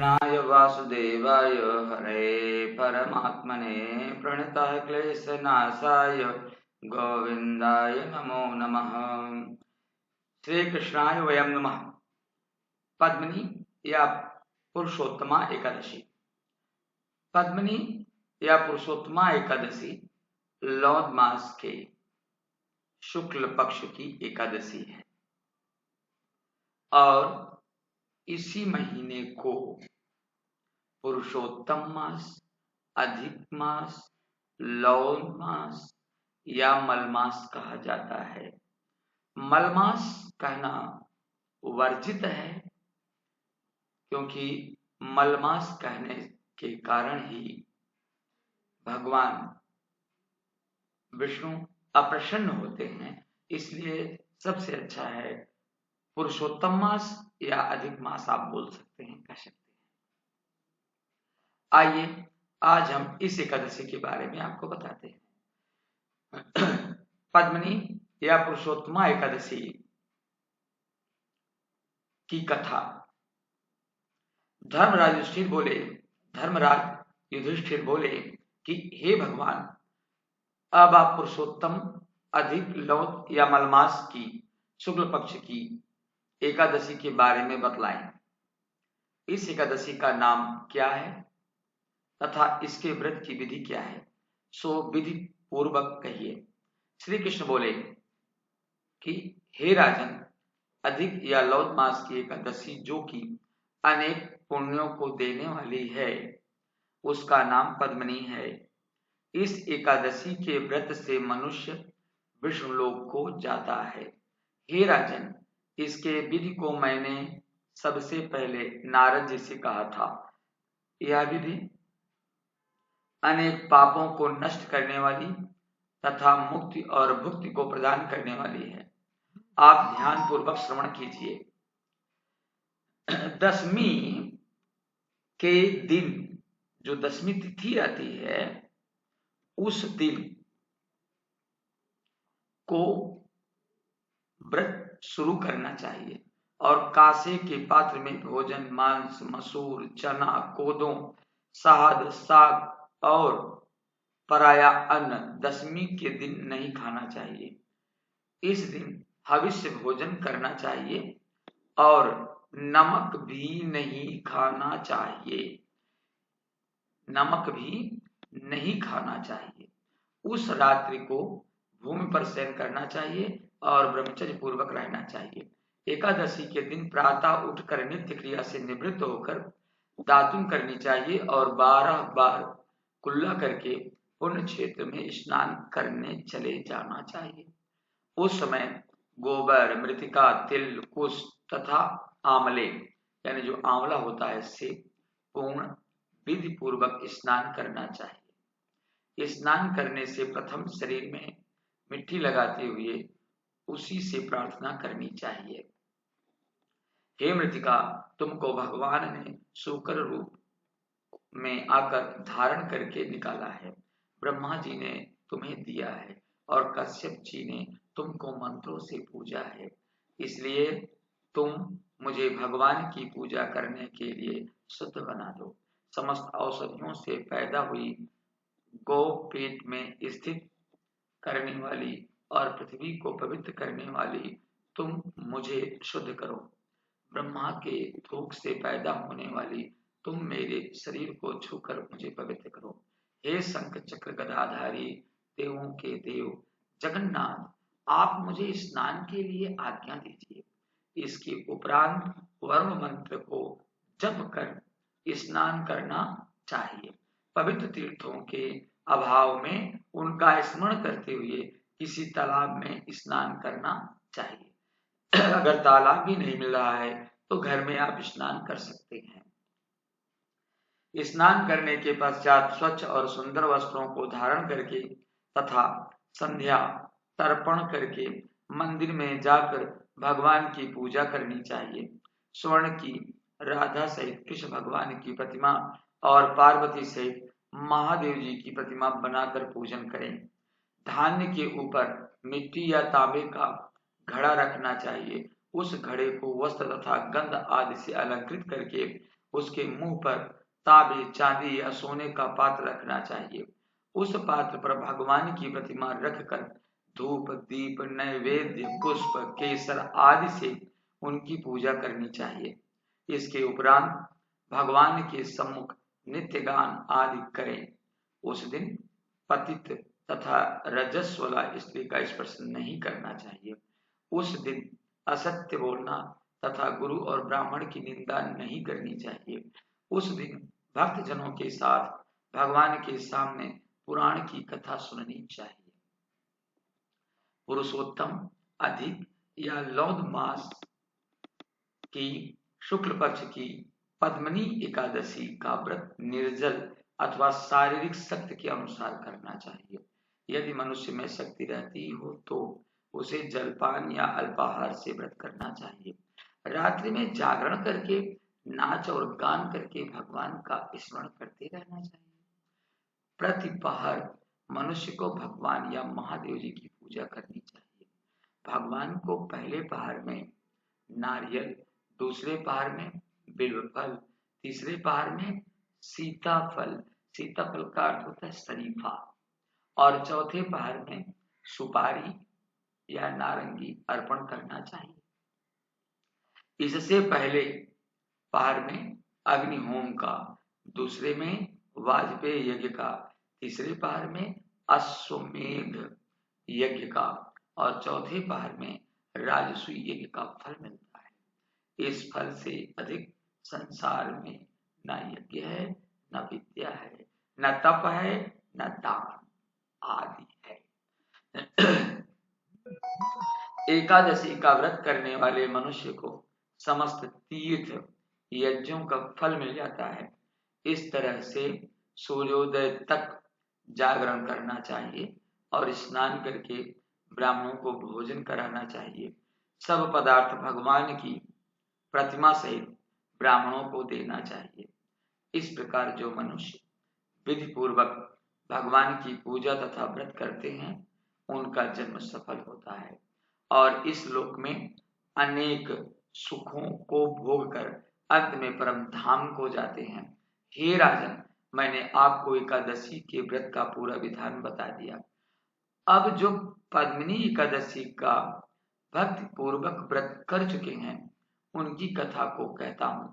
कृष्णाय वासुदेवाय हरे परमात्मने प्रणतः क्लेशनाशाय गोविंदाय नमो नमः। श्री कृष्णाय वयं नमः। पद्मिनी या पुरुषोत्तमा एकादशी। पद्मिनी या पुरुषोत्तमा एकादशी लौद मास के शुक्ल पक्ष की एकादशी है और इसी महीने को पुरुषोत्तम मास, अधिक मास, लौद मास या मलमास कहा जाता है। मलमास कहना वर्जित है क्योंकि मलमास कहने के कारण ही भगवान विष्णु अप्रसन्न होते हैं। इसलिए सबसे अच्छा है पुरुषोत्तम मास या अधिक मास आप बोल सकते हैं, कह सकते हैं। आइए आज हम इस एकादशी के बारे में आपको बताते हैं। पद्मिनी या पुरुषोत्तमा एकादशी की कथा। धर्मराज युधिष्ठिर बोले कि हे भगवान, अब आप पुरुषोत्तम, अधिक, लौद या मलमास की शुक्ल पक्ष की एकादशी के बारे में बतलाएं। इस एकादशी का नाम क्या है तथा इसके व्रत की विधि क्या है, सो विधि पूर्वक कहिए। श्री कृष्ण बोले कि हे राजन, अधिक या लौद मास की एकादशी जो कि अनेक पुण्यों को देने वाली है, उसका नाम पद्मिनी है। इस एकादशी के व्रत से मनुष्य विष्णुलोक को जाता है। हे राजन, इसके विधि को मैंने सबसे पहले नारद जी से कहा था। यह विधि अनेक पापों को नष्ट करने वाली तथा मुक्ति और भुक्ति को प्रदान करने वाली है। आप ध्यान पूर्वक श्रवण कीजिए। दशमी के दिन, जो दशमी तिथि आती है, उस दिन को व्रत शुरू करना चाहिए और कासे के पात्र में भोजन, मांस, मसूर, चना, कोदों, शहद, साग और पराया अन्न दशमी के दिन नहीं खाना चाहिए। इस दिन हविष्य भोजन करना चाहिए और नमक भी नहीं खाना चाहिए। नमक भी नहीं खाना चाहिए। उस रात्रि को भूमि पर शयन करना चाहिए और ब्रह्मचर्य पूर्वक रहना चाहिए। एकादशी के दिन प्रातः उठकर नित्य क्रिया से निवृत्त होकर दातुन करनी चाहिए और 12 बार कुल्ला करके पुण्य क्षेत्र में स्नान करने चले जाना चाहिए। उस समय गोबर, मृतिका, तिल, कुश तथा आंवले यानी जो आंवला होता है, इससे पूर्ण विधि पूर्वक स्नान करना चाहिए। स्नान करने से प्रथम शरीर में मिट्टी लगाते हुए उसी से प्रार्थना करनी चाहिए। हे मृतिका, तुमको भगवान ने शुक्र रूप में आकर धारण करके निकाला है। ब्रह्मा जी ने तुम्हें दिया है और कश्यप जी ने तुमको मंत्रों से पूजा है। इसलिए तुम मुझे भगवान की पूजा करने के लिए शुद्ध बना दो। समस्त औषधियों से पैदा हुई गौ पेट में स्थित करने वाली और पृथ्वी को पवित्र करने वाली तुम मुझे शुद्ध करो। ब्रह्मा के थूक से पैदा होने वाली तुम मेरे शरीर को छूकर मुझे पवित्र करो। हे शंख चक्र गदाधारी देवों के देव जगन्नाथ, आप मुझे स्नान के लिए आज्ञा दीजिए। इसके उपरांत वरुण मंत्र को जप कर स्नान करना चाहिए। पवित्र तीर्थों के अभाव में उनका स्मरण करते हुए किसी तालाब में स्नान करना चाहिए। अगर तालाब भी नहीं मिल रहा है तो घर में आप स्नान कर सकते हैं। स्नान करने के पश्चात स्वच्छ और सुंदर वस्त्रों को धारण करके तथा संध्या तर्पण करके मंदिर में जाकर भगवान की पूजा करनी चाहिए। स्वर्ण की राधा सहित कृष्ण भगवान की प्रतिमा और पार्वती सहित महादेव जी की प्रतिमा बनाकर पूजन करें। धान्य के ऊपर मिट्टी या तांबे का घड़ा रखना चाहिए। उस घड़े को वस्त्र तथा गंध आदि से अलंकृत करके उसके मुंह पर तांबे, चांदी या सोने का पात्र रखना चाहिए। उस पात्र पर भगवान की प्रतिमा रखकर धूप, दीप, नैवेद्य, पुष्प, केसर आदि से उनकी पूजा करनी चाहिए। इसके उपरांत भगवान के सम्मुख नित्य गान आदि करें। उस दिन पतित तथा रजस्वला स्त्री का स्पर्श नहीं करना चाहिए। उस दिन असत्य बोलना तथा गुरु और ब्राह्मण की निंदा नहीं करनी चाहिए। उस दिन भक्त जनों के साथ भगवान के सामने पुराण की कथा सुननी चाहिए। पुरुषोत्तम अधिक या लौद मास की शुक्ल पक्ष की पद्मनी एकादशी का व्रत निर्जल अथवा शारीरिक शक्ति के अनुसार करना चाहिए। यदि मनुष्य में शक्ति रहती हो तो उसे जलपान या अल्पाहार से व्रत करना चाहिए। रात्रि में जागरण करके, नाच और गान करके भगवान का स्मरण करते रहना चाहिए। प्रतिपहर मनुष्य को भगवान या महादेव जी की पूजा करनी चाहिए। भगवान को पहले पहर में नारियल, दूसरे पहर में बिल्वफल, तीसरे पहर में सीताफल, सीताफल का अर्थ होता है शरीफा, और चौथे पहर में सुपारी या नारंगी अर्पण करना चाहिए। इससे पहले पहर में अग्निहोम का, दूसरे में वाजपेय यज्ञ का, तीसरे पहर में अश्वमेध यज्ञ का और चौथे पहर में राजसूय यज्ञ का फल मिलता है। इस फल से अधिक संसार में न यज्ञ है, न विद्या है, न तप है, न दान आदि है। एकादशी का व्रत करने वाले मनुष्य को समस्त तीर्थ यज्ञों का फल मिल जाता है। इस तरह से सूर्योदय तक जागरण करना चाहिए और स्नान करके ब्राह्मणों को भोजन कराना चाहिए। सब पदार्थ भगवान की प्रतिमा सहित ब्राह्मणों को देना चाहिए। इस प्रकार जो मनुष्य विधि पूर्वक भगवान की पूजा तथा व्रत करते हैं उनका जन्म सफल होता है और इस लोक में अनेक सुखों को भोग कर अंत में परम धाम को जाते हैं। हे राजन, मैंने आपको एकादशी के व्रत का पूरा विधान बता दिया। अब जो पद्मिनी एकादशी का भक्ति पूर्वक व्रत कर चुके हैं उनकी कथा को कहता हूं,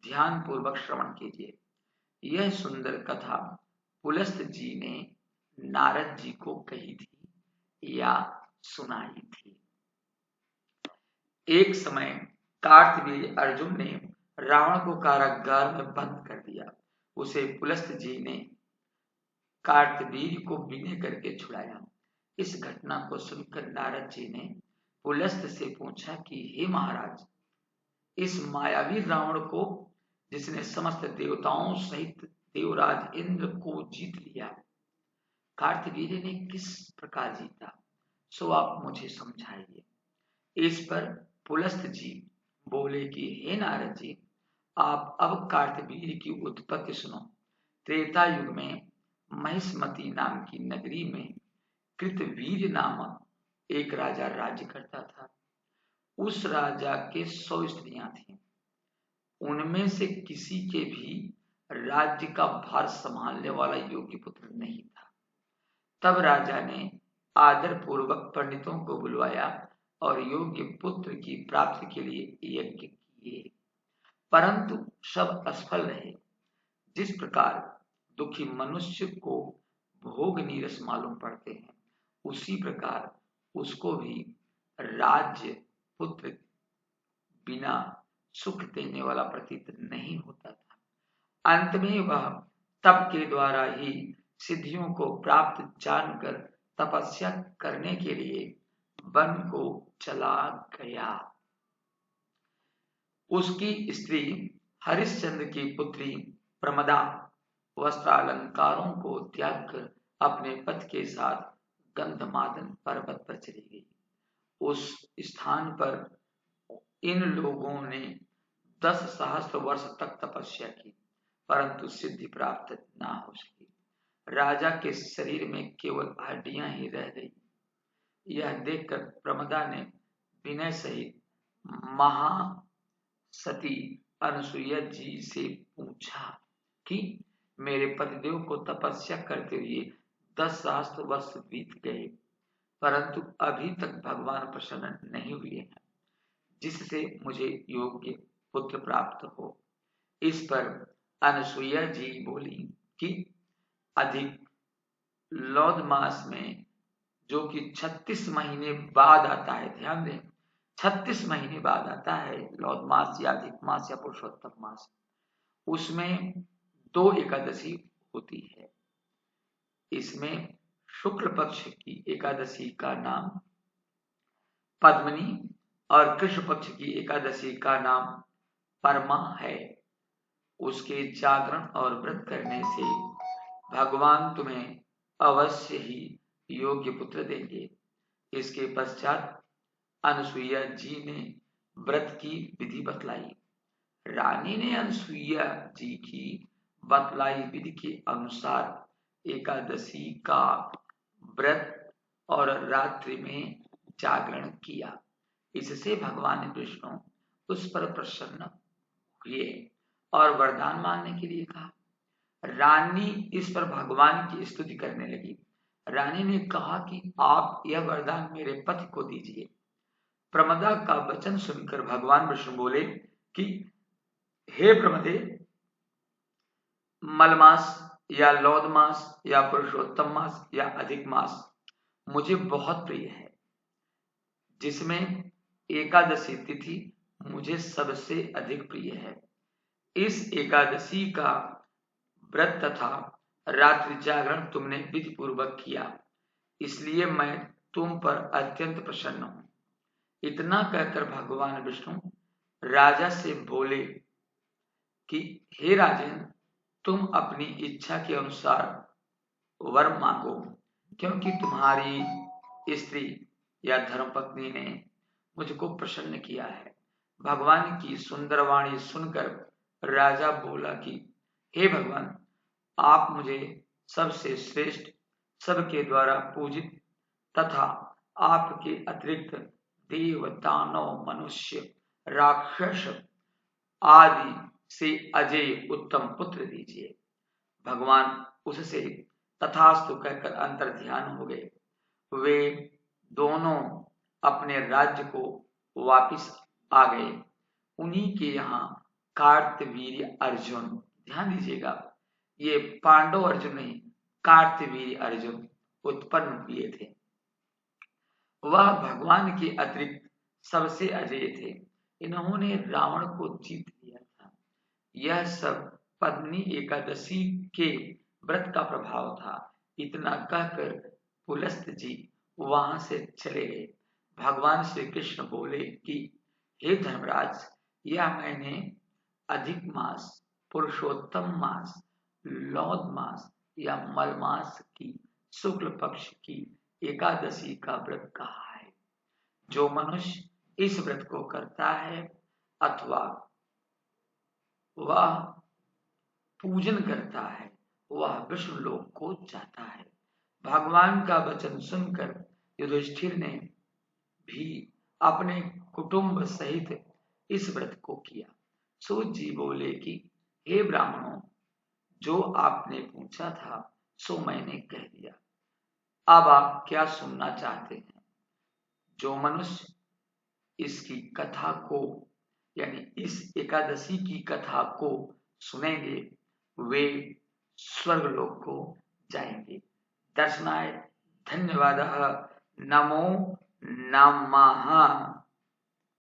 ध्यान पूर्वक श्रवण कीजिए। यह सुंदर कथा पुलस्त जी ने नारद जी को कही थी या सुनाई थी। एक समय कार्तवीर्य अर्जुन ने रावण को कारागार में बंद कर दिया। उसे पुलस्त जी ने कार्तवीर्य को विनय करके छुड़ाया। इस घटना को सुनकर नारद जी ने पुलस्त से पूछा कि हे महाराज, इस मायावी रावण को, जिसने समस्त देवताओं सहित देवराज इंद्र को जीत लिया, कार्तवीर्य ने किस प्रकार जीता, सो आप मुझे समझाइए। इस पर पुलस्त जी बोले कि हे नारद जी, आप अब कार्तवीर्य की उत्पत्ति सुनो। त्रेता युग में महिष्मती नाम की नगरी में कृतवीर्य नामक एक राजा राज्य करता था। उस राजा के 100 स्त्रियां थीं। उनमें से किसी के भी राज्य का भार संभालने वाला योग्य पुत्र नहीं था। तब राजा ने आदर पूर्वक पंडितों को बुलवाया और योग्य पुत्र की प्राप्ति के लिए यज्ञ किए, परंतु सब असफल रहे। जिस प्रकार दुखी मनुष्य को भोग नीरस मालूम पड़ते हैं, उसी प्रकार उसको भी राज्य पुत्र बिना सुख देने वाला प्रतीत नहीं होता था। अंत में वह तप के द्वारा ही सिद्धियों को प्राप्त जानकर तपस्या करने के लिए वन को चला गया। उसकी स्त्री हरिश्चंद्र की पुत्री प्रमदा वस्त्रालंकारों को त्याग कर अपने पति के साथ गंधमादन पर्वत पर चली गई। उस स्थान पर इन लोगों ने 10 सहस्त्र वर्ष तक तपस्या की, परंतु सिद्धि प्राप्त ना हो सकी। राजा के शरीर में केवल हड्डियां ही रह गई। यह देखकर प्रमदा ने विनय सहित महासती अनसुईया जी से पूछा कि मेरे पतिदेव को तपस्या करते हुए 10 सहस्त्र वर्ष बीत गए, परंतु अभी तक भगवान प्रसन्न नहीं हुए हैं, जिससे मुझे योग्य पुत्र प्राप्त हो। इस पर अनसुईया जी बोली कि अधिक लौद मास में, जो कि 36 महीने बाद आता है, ध्यान दें 36 महीने बाद आता है लौद मास या अधिक मास या पुरुषोत्तम मास, उसमें 2 एकादशी होती है। इसमें शुक्ल पक्ष की एकादशी का नाम पद्मनी और कृष्ण पक्ष की एकादशी का नाम परमा है। उसके जागरण और व्रत करने से भगवान तुम्हें अवश्य ही योग्य पुत्र देंगे। इसके पश्चात अनसुईया जी ने व्रत की विधि बतलाई। रानी ने अनसुईया जी की बतलाई विधि के अनुसार एकादशी का व्रत और रात्रि में जागरण किया। इससे भगवान विष्णु उस पर प्रसन्न हुए और वरदान मांगने के लिए कहा। रानी इस पर भगवान की स्तुति करने लगी। रानी ने कहा कि आप यह वरदान मेरे पति को दीजिए। प्रमदा का वचन सुनकर भगवान विष्णु बोले कि हे प्रमदे, मलमास या लौद मास या पुरुषोत्तम मास या अधिक मास मुझे बहुत प्रिय है, जिसमें एकादशी तिथि मुझे सबसे अधिक प्रिय है। इस एकादशी का व्रत तथा रात्रि जागरण तुमने विधि पूर्वक किया, इसलिए मैं तुम पर अत्यंत प्रसन्न हूं। इतना कहकर भगवान विष्णु राजा से बोले कि हे राजन, तुम अपनी इच्छा के अनुसार वर मांगो, क्योंकि तुम्हारी स्त्री या धर्मपत्नी ने मुझको प्रसन्न किया है। भगवान की सुंदर वाणी सुनकर राजा बोला कि हे भगवान, आप मुझे सबसे श्रेष्ठ, सबके द्वारा पूजित तथा आपके अतिरिक्त देव, दानव, मनुष्य, राक्षस आदि से अजय उत्तम पुत्र दीजिए। भगवान उससे तथास्तु कहकर अंतर ध्यान हो गए। वे दोनों अपने राज्य को वापिस आ गए। उन्हीं के यहाँ कार्तवीर्य अर्जुन, ध्यान दीजिएगा, ये पांडव अर्जुन नहीं, कार्तवीर्य अर्जुन उत्पन्न हुए थे। वह भगवान के अतिरिक्त सबसे अजय थे। इन्होंने रावण को जीत लिया था। यह सब पद्मिनी एकादशी के व्रत का प्रभाव था। इतना कहकर पुलस्त जी वहां से चले गए। भगवान श्री कृष्ण बोले कि हे धर्मराज, यह मैंने अधिक मास, पुरुषोत्तम मास, लौद मास या मलमास की शुक्ल पक्ष की एकादशी का व्रत कहा है। जो मनुष्य इस व्रत को करता है अथवा वह पूजन करता है, वह विष्णु लोक को जाता है। भगवान का वचन सुनकर युधिष्ठिर ने भी अपने कुटुंब सहित इस व्रत को किया। सूत जी बोले कि हे ब्राह्मणों, जो आपने पूछा था सो मैंने कह दिया। अब आप क्या सुनना चाहते हैं? जो मनुष्य इसकी कथा को, यानी इस एकादशी की कथा को सुनेंगे, वे स्वर्गलोक को जाएंगे। दर्शनाय धन्यवादः। नमो नमः।